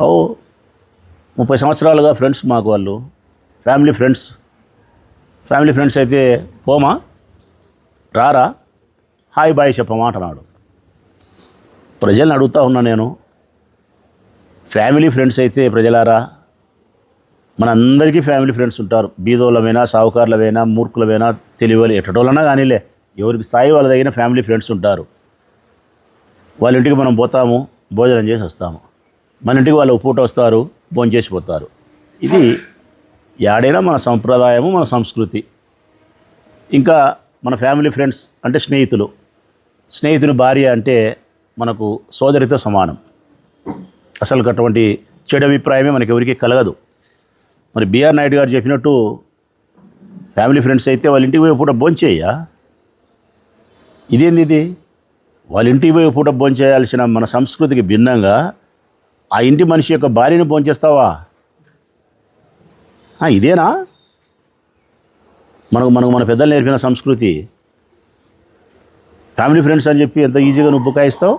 ఓ 30 సంవత్సరాలుగా ఫ్రెండ్స్ మాకు వాళ్ళు. ఫ్యామిలీ ఫ్రెండ్స్ అయితే పోమా, రారా, హాయ్ బాయ్ చెప్పమా అంటున్నాడు. ప్రజల్ని అడుగుతా ఉన్నా నేను, ఫ్యామిలీ ఫ్రెండ్స్ అయితే ప్రజలారా, మనందరికీ ఫ్యామిలీ ఫ్రెండ్స్ ఉంటారు. బీదోళ్ళమైనా, సావుకారులమైనా, మూర్ఖులమైనా, తెలివిలు ఎట్టటోళ్ళన్నా కానీలే, ఎవరికి స్థాయి వాళ్ళ దగ్గర ఫ్యామిలీ ఫ్రెండ్స్ ఉంటారు. వాళ్ళ ఇంటికి మనం పోతాము, భోజనం చేసి వస్తాము. మన ఇంటికి వాళ్ళు పూట వస్తారు, భోజనం చేసి పోతారు. ఇది యాడైనా మన సంప్రదాయము, మన సంస్కృతి. ఇంకా మన ఫ్యామిలీ ఫ్రెండ్స్ అంటే స్నేహితుని భార్య అంటే మనకు సోదరితో సమానం. అసలు అటువంటి చెడు అభిప్రాయమే మనకి ఎవరికి కలగదు. మరి బిఆర్ నాయుడు గారు చెప్పినట్టు ఫ్యామిలీ ఫ్రెండ్స్ అయితే వాళ్ళ ఇంటికి పోయి పూట భోంచేయ్యా. ఇదేంది? వాళ్ళ ఇంటికి పోయి పూట భోంచేయాల్సిన మన సంస్కృతికి భిన్నంగా ఆ ఇంటి మనిషి యొక్క భార్యను భోంచేస్తావా? ఇదేనా మన పెద్దలు నేర్పిన సంస్కృతి? ఫ్యామిలీ ఫ్రెండ్స్ అని చెప్పి ఎంత ఈజీగా నువ్వు బుకాయిస్తావు.